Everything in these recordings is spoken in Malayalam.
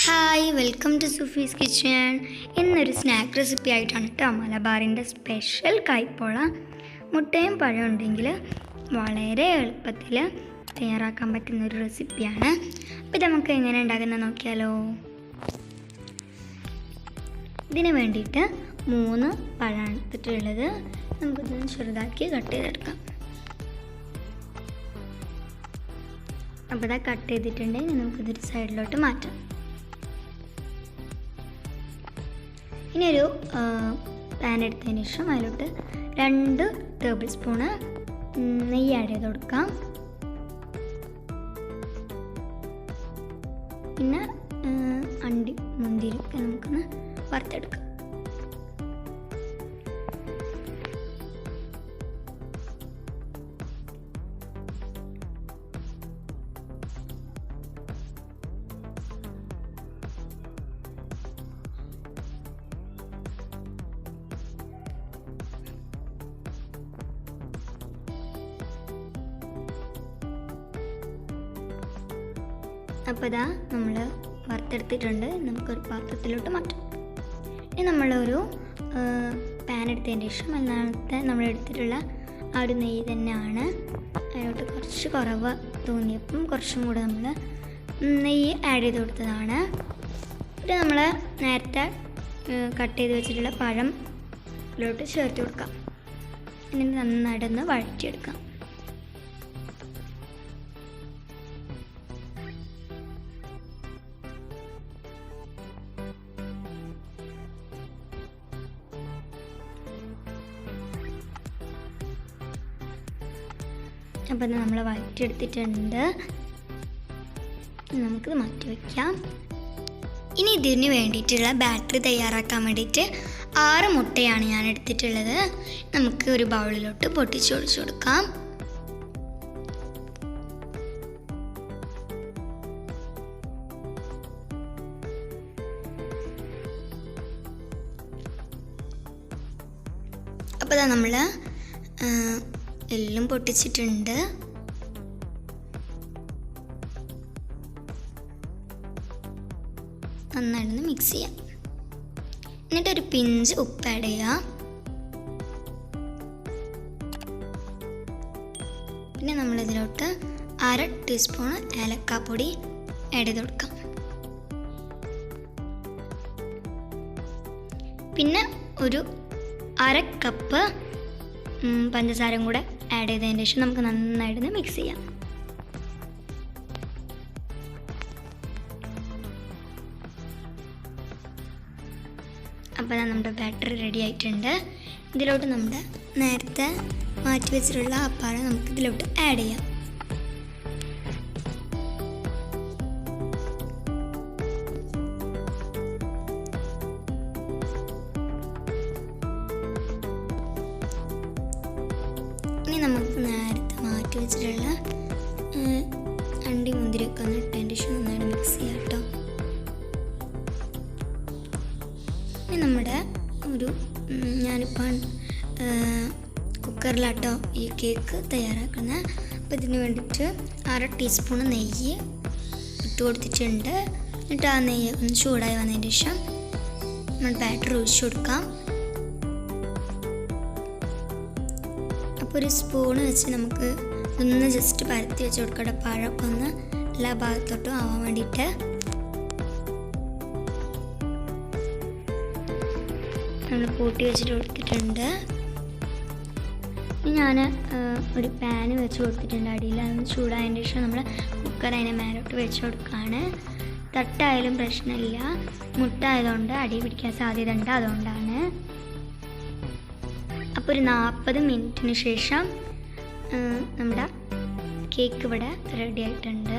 Hi, welcome to Sufi's kitchen. ഇന്നൊരു സ്നാക്ക് റെസിപ്പി ആയിട്ടാണ് കേട്ടോ. മലബാറിൻ്റെ സ്പെഷ്യൽ കൈപ്പോള. മുട്ടയും പഴം ഉണ്ടെങ്കിൽ വളരെ എളുപ്പത്തിൽ തയ്യാറാക്കാൻ പറ്റുന്നൊരു റെസിപ്പിയാണ്. അപ്പോൾ ഇത് നമുക്ക് എങ്ങനെ ഉണ്ടാക്കുന്നത് നോക്കിയാലോ. ഇതിന് വേണ്ടിയിട്ട് 3 പഴമാണ് എടുത്തിട്ടുള്ളത്. നമുക്കിതൊന്ന് ചെറുതാക്കി കട്ട് ചെയ്തെടുക്കാം. അപ്പോൾ ഇതാ കട്ട് ചെയ്തിട്ടുണ്ടെങ്കിൽ നമുക്കിതൊരു സൈഡിലോട്ട് മാറ്റാം. ഇനി ഒരു പാൻ എടുത്തതിന് ശേഷം അതിലോട്ട് 2 ടേബിൾ സ്പൂണ് നെയ്യ് ആഡ് ചെയ്ത് കൊടുക്കാം. പിന്നെ അണ്ടി മുന്തിരിയൊക്കെ നമുക്കൊന്ന് വറുത്തെടുക്കാം. അപ്പോൾ ഇതാ നമ്മൾ വറുത്തെടുത്തിട്ടുണ്ട്. നമുക്കൊരു പാത്രത്തിലോട്ട് മാറ്റാം. ഇനി നമ്മളൊരു പാൻ എടുത്തതിന് ശേഷം അതിനകത്ത് നമ്മൾ എടുത്തിട്ടുള്ള ആ ഒരു നെയ്യ് തന്നെയാണ്. അതിലോട്ട് കുറച്ച് കുറവ് തോന്നിയപ്പം കുറച്ചും കൂടെ നമ്മൾ നെയ്യ് ആഡ് ചെയ്ത് കൊടുത്തതാണ്. പിന്നെ നമ്മൾ നേരത്തെ കട്ട് ചെയ്ത് വെച്ചിട്ടുള്ള പഴം ഇതിലോട്ട് ചേർത്ത് കൊടുക്കാം. ഇനി നന്നായിട്ടൊന്ന് വഴറ്റിയെടുക്കാം. അപ്പം നമ്മൾ വഴറ്റിയെടുത്തിട്ടുണ്ട്. നമുക്കിത് മാറ്റി വയ്ക്കാം. ഇനി ഇതിന് വേണ്ടിയിട്ടുള്ള ബാറ്ററി തയ്യാറാക്കാൻ വേണ്ടിയിട്ട് 6 മുട്ടയാണ് ഞാൻ എടുത്തിട്ടുള്ളത്. നമുക്ക് ഒരു ബൗളിലോട്ട് പൊട്ടിച്ചൊഴിച്ചു കൊടുക്കാം. അപ്പോൾ ഇതാ നമ്മൾ എല്ലാം പൊട്ടിച്ചിട്ടുണ്ട്. നന്നായിട്ടൊന്ന് മിക്സ് ചെയ്യാം. എന്നിട്ടൊരു പിഞ്ച് ഉപ്പ് ആഡ് ചെയ്യാം. പിന്നെ നമ്മളിതിലോട്ട് 1/2 ടീസ്പൂൺ ഏലക്കാപ്പൊടി ആഡ് ചെയ്ത് കൊടുക്കാം. പിന്നെ ഒരു 1/2 കപ്പ് പഞ്ചസാരയും കൂടെ ആഡ് ചെയ്തതിന് ശേഷം നമുക്ക് നന്നായിട്ടൊന്ന് മിക്സ് ചെയ്യാം. അപ്പോൾ നമ്മുടെ ബാറ്ററി റെഡി ആയിട്ടുണ്ട്. ഇതിലോട്ട് നമ്മുടെ നേരത്തെ മാറ്റി വെച്ചിട്ടുള്ള ആ പഴം നമുക്ക് ഇതിലോട്ട് ആഡ് ചെയ്യാം. ഇനി നമുക്ക് നേരത്തെ മാറ്റി വെച്ചിട്ടുള്ള അണ്ടി മുന്തിരിയൊക്കെ ഒന്ന് ഇട്ടതിന് ശേഷം നന്നായിട്ട് മിക്സ് ചെയ്യാം കേട്ടോ. ഇനി നമ്മുടെ ഞാനിപ്പോൾ കുക്കറിലാട്ടോ ഈ കേക്ക് തയ്യാറാക്കുന്നത്. അപ്പോൾ ഇതിന് വേണ്ടിയിട്ട് 1/2 ടീസ്പൂൺ നെയ്യ് ഇട്ട് കൊടുത്തിട്ടുണ്ട്. എന്നിട്ട് ആ നെയ്യ് ഒന്ന് ചൂടായി വന്നതിന് ശേഷം നമ്മൾ ബാറ്റർ ഒഴിച്ചു കൊടുക്കാം. അപ്പോൾ ഒരു സ്പൂണ് വെച്ച് നമുക്ക് ഒന്ന് ജസ്റ്റ് പരത്തി വെച്ച് കൊടുക്കട്ടെ. പഴമൊക്കെ ഒന്ന് എല്ലാ ഭാഗത്തോട്ടും ആവാൻ വേണ്ടിയിട്ട്. നമ്മൾ കൂട്ടി വെച്ചിട്ട് കൊടുത്തിട്ടുണ്ട്. ഇനി ഞാൻ ഒരു പാന് വെച്ച് കൊടുത്തിട്ടുണ്ട് അടിയിൽ. അതൊന്ന് ചൂടായതിന് ശേഷം നമ്മൾ കുക്കർ അതിനെ മേലോട്ട് വെച്ച് കൊടുക്കുകയാണ്. തട്ടായാലും പ്രശ്നമില്ല, മുട്ട ആയതുകൊണ്ട് അടി പിടിക്കാൻ സാധ്യത ഉണ്ട്, അതുകൊണ്ടാണ്. അപ്പോൾ ഒരു 40 മിനിറ്റിന് ശേഷം നമ്മുടെ കേക്ക് ഇവിടെ റെഡി ആയിട്ടുണ്ട്.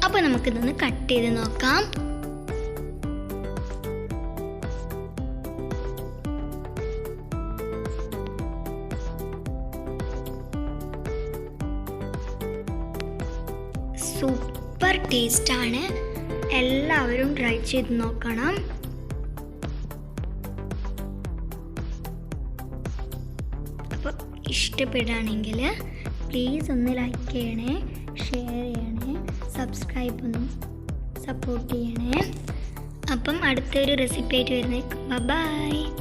അപ്പോൾ നമുക്കിതൊന്ന് കട്ട് ചെയ്ത് നോക്കാം. സൂപ്പർ ടേസ്റ്റാണ്. എല്ലാവരും ട്രൈ ചെയ്ത് നോക്കണം. അപ്പോൾ ഇഷ്ടപ്പെടുകയാണെങ്കിൽ പ്ലീസ് ഒന്ന് ലൈക്ക് ചെയ്യണേ, ഷെയർ ചെയ്യണേ, സബ്സ്ക്രൈബ് ഒന്ന് സപ്പോർട്ട് ചെയ്യണേ. അപ്പം അടുത്തൊരു റെസിപ്പി ആയിട്ട് വരുന്നേക്കും. ബൈ.